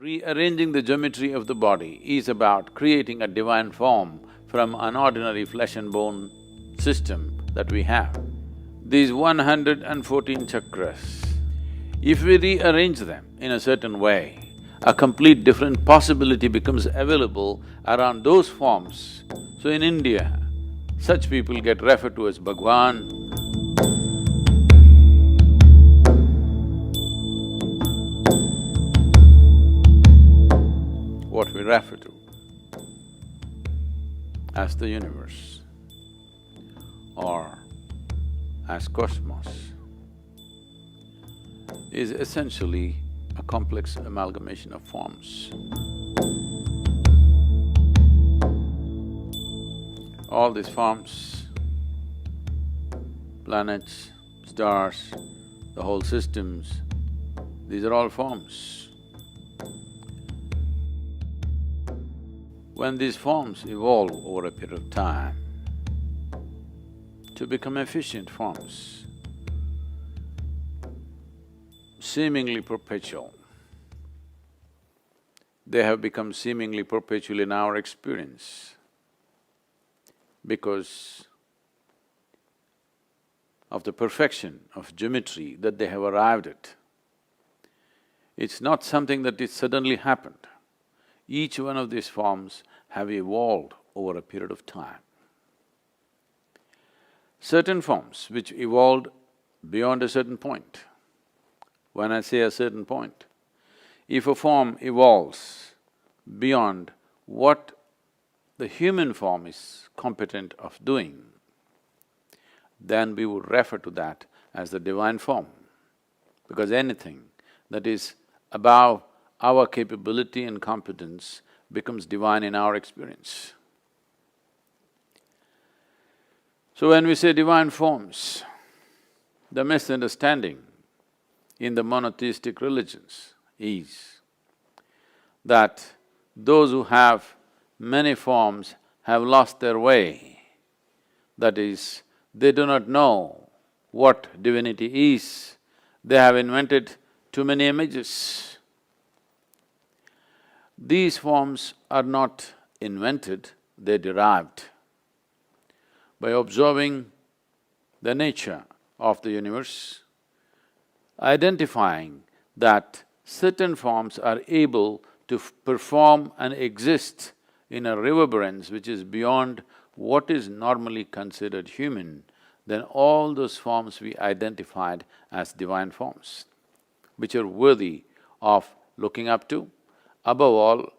Rearranging the geometry of the body is about creating a divine form from an ordinary flesh and bone system that we have. These 114 chakras, if we rearrange them in a certain way, a complete different possibility becomes available around those forms. So in India, such people get referred to as Bhagwan. What we refer to as the universe or as cosmos is essentially a complex amalgamation of forms. All these forms, planets, stars, the whole systems, these are all forms. When these forms evolve over a period of time to become efficient forms, seemingly perpetual, they have become seemingly perpetual in our experience because of the perfection of geometry that they have arrived at. It's not something that it suddenly happened. Each one of these forms have evolved over a period of time. Certain forms which evolved beyond a certain point. When I say a certain point, if a form evolves beyond what the human form is competent of doing, then we would refer to that as the divine form, because anything that is above our capability and competence becomes divine in our experience. So when we say divine forms, the misunderstanding in the monotheistic religions is that those who have many forms have lost their way. That is, they do not know what divinity is, they have invented too many images. These forms are not invented, they're derived. By observing the nature of the universe, identifying that certain forms are able to perform and exist in a reverberance which is beyond what is normally considered human, then all those forms we identified as divine forms, which are worthy of looking up to. Above all,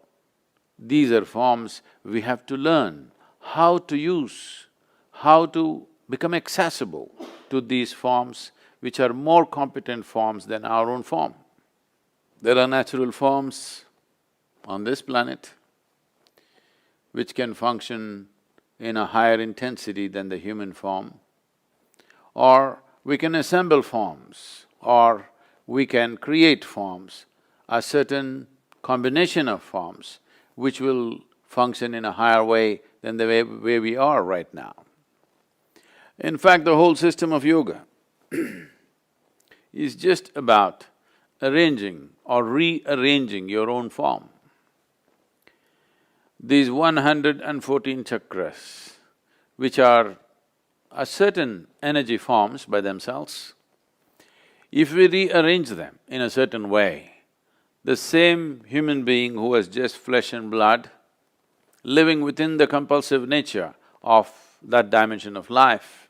these are forms we have to learn how to use, how to become accessible to these forms which are more competent forms than our own form. There are natural forms on this planet which can function in a higher intensity than the human form, or we can assemble forms, or we can create forms, a certain combination of forms which will function in a higher way than the way we are right now. In fact, the whole system of yoga is just about arranging or rearranging your own form. These 114 chakras, which are a certain energy forms by themselves, if we rearrange them in a certain way, the same human being who was just flesh and blood, living within the compulsive nature of that dimension of life,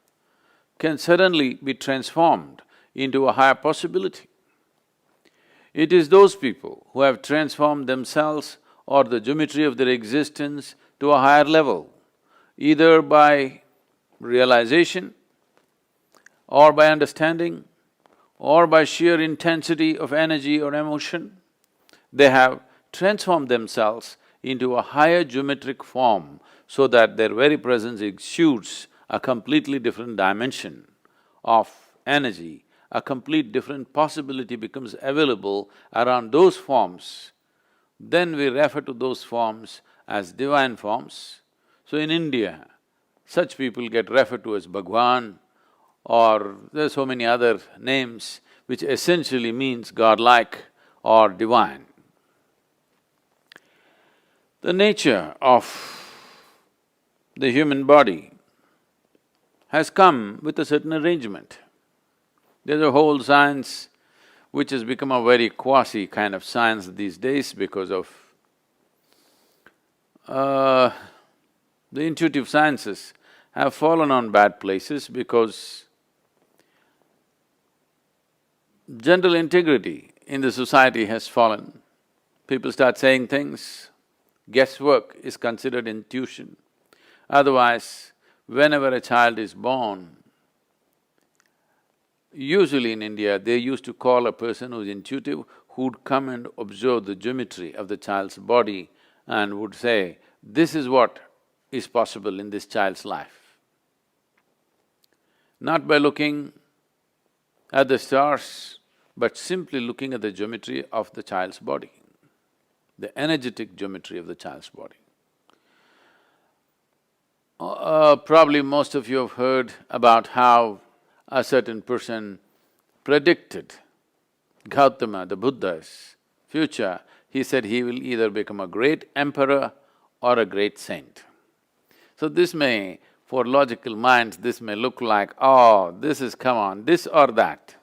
can suddenly be transformed into a higher possibility. It is those people who have transformed themselves or the geometry of their existence to a higher level, either by realization or by understanding or by sheer intensity of energy or emotion. They have transformed themselves into a higher geometric form so that their very presence exudes a completely different dimension of energy, a complete different possibility becomes available around those forms. Then we refer to those forms as divine forms. So in India, such people get referred to as Bhagwan, or there are so many other names which essentially means godlike or divine. The nature of the human body has come with a certain arrangement. There's a whole science which has become a very quasi kind of science these days because of the intuitive sciences have fallen on bad places because general integrity in the society has fallen. People start saying things, guesswork is considered intuition. Otherwise, whenever a child is born, usually in India, they used to call a person who's intuitive, who'd come and observe the geometry of the child's body and would say, this is what is possible in this child's life. Not by looking at the stars, but simply looking at the geometry of the child's body, the energetic geometry of the child's body. Probably most of you have heard about how a certain person predicted Gautama, the Buddha's future. He said he will either become a great emperor or a great saint. So this may, for logical minds, this may look like, oh, this is, come on, this or that.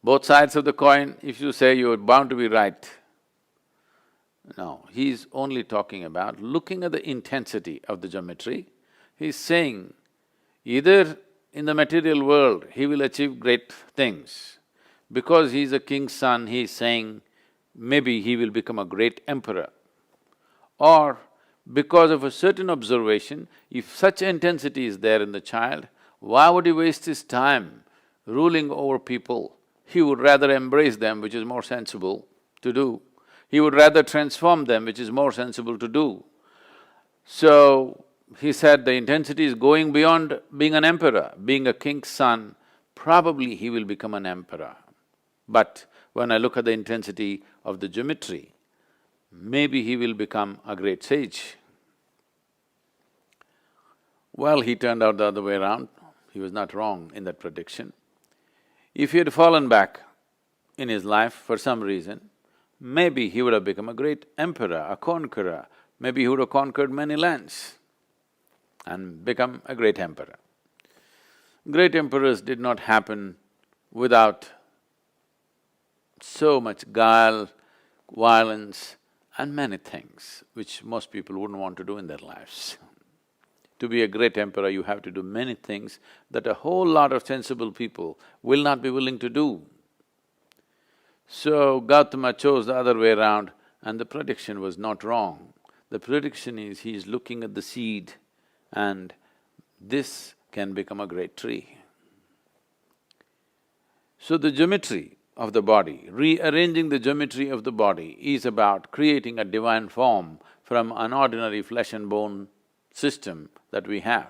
Both sides of the coin, if you say you're bound to be right. No, he's only talking about looking at the intensity of the geometry. He's saying, either in the material world he will achieve great things. Because he's a king's son, he's saying maybe he will become a great emperor. Or because of a certain observation, if such intensity is there in the child, why would he waste his time ruling over people? He would rather embrace them, which is more sensible to do. He would rather transform them, which is more sensible to do. So, he said the intensity is going beyond being an emperor. Being a king's son, probably he will become an emperor. But when I look at the intensity of the geometry, maybe he will become a great sage. Well, he turned out the other way around. He was not wrong in that prediction. If he had fallen back in his life for some reason, maybe he would have become a great emperor, a conqueror. Maybe he would have conquered many lands and become a great emperor. Great emperors did not happen without so much guile, violence and many things which most people wouldn't want to do in their lives. To be a great emperor, you have to do many things that a whole lot of sensible people will not be willing to do. So Gautama chose the other way around and the prediction was not wrong. The prediction is he is looking at the seed and this can become a great tree. So the geometry of the body, rearranging the geometry of the body is about creating a divine form from an ordinary flesh and bone system that we have.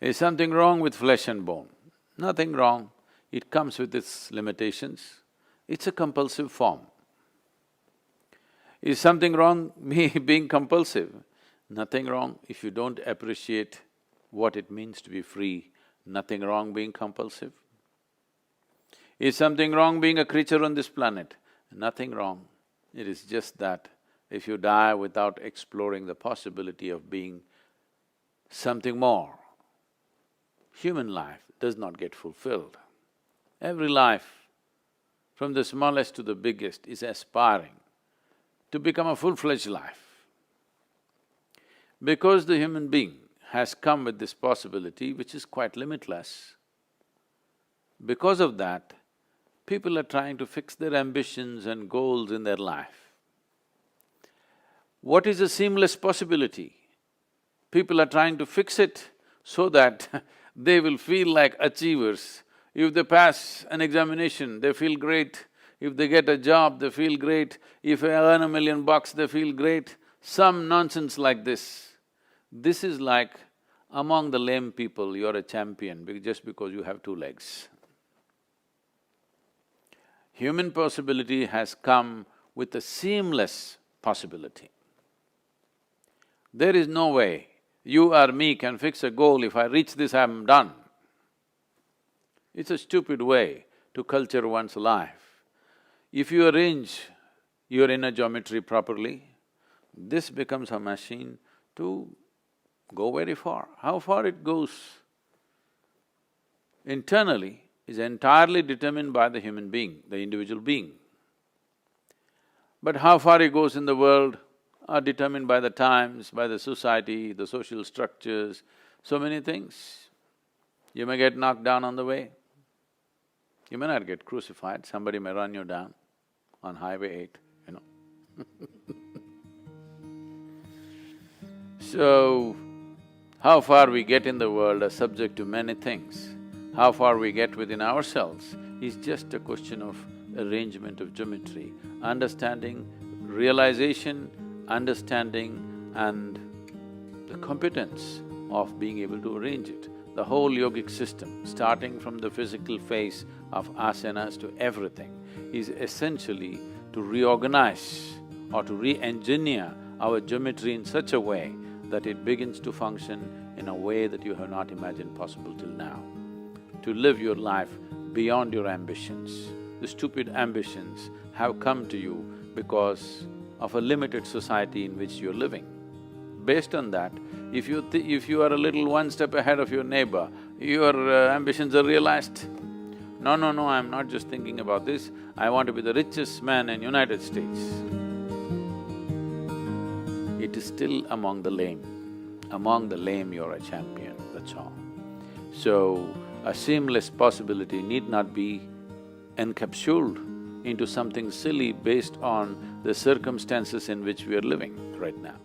Is something wrong with flesh and bone? Nothing wrong, it comes with its limitations. It's a compulsive form. Is something wrong me being compulsive? Nothing wrong if you don't appreciate what it means to be free. Nothing wrong being compulsive. Is something wrong being a creature on this planet? Nothing wrong. It is just that if you die without exploring the possibility of being something more, human life does not get fulfilled. Every life, from the smallest to the biggest, is aspiring to become a full-fledged life. Because the human being has come with this possibility which is quite limitless, because of that, people are trying to fix their ambitions and goals in their life. What is a seamless possibility? People are trying to fix it so that they will feel like achievers. If they pass an examination, they feel great. If they get a job, they feel great. If they earn $1 million, they feel great. Some nonsense like this. This is like among the lame people, you're a champion just because you have 2 legs. Human possibility has come with a seamless possibility. There is no way you or me can fix a goal, if I reach this, I'm done. It's a stupid way to culture one's life. If you arrange your inner geometry properly, this becomes a machine to go very far. How far it goes internally is entirely determined by the human being, the individual being. But how far it goes in the world are determined by the times, by the society, the social structures, so many things. You may get knocked down on the way. You may not get crucified, somebody may run you down on Highway 8, you know. So, how far we get in the world are subject to many things. How far we get within ourselves is just a question of arrangement of geometry, understanding, realization, understanding and the competence of being able to arrange it. The whole yogic system, starting from the physical phase of asanas to everything, is essentially to reorganize or to re-engineer our geometry in such a way that it begins to function in a way that you have not imagined possible till now. To live your life beyond your ambitions. The stupid ambitions have come to you because of a limited society in which you're living. Based on that, if you are a little one step ahead of your neighbor, your ambitions are realized. No, no, no, I'm not just thinking about this, I want to be the richest man in United States. It is still among the lame. Among the lame you're a champion, that's all. So, a seamless possibility need not be encapsulated into something silly based on the circumstances in which we are living right now.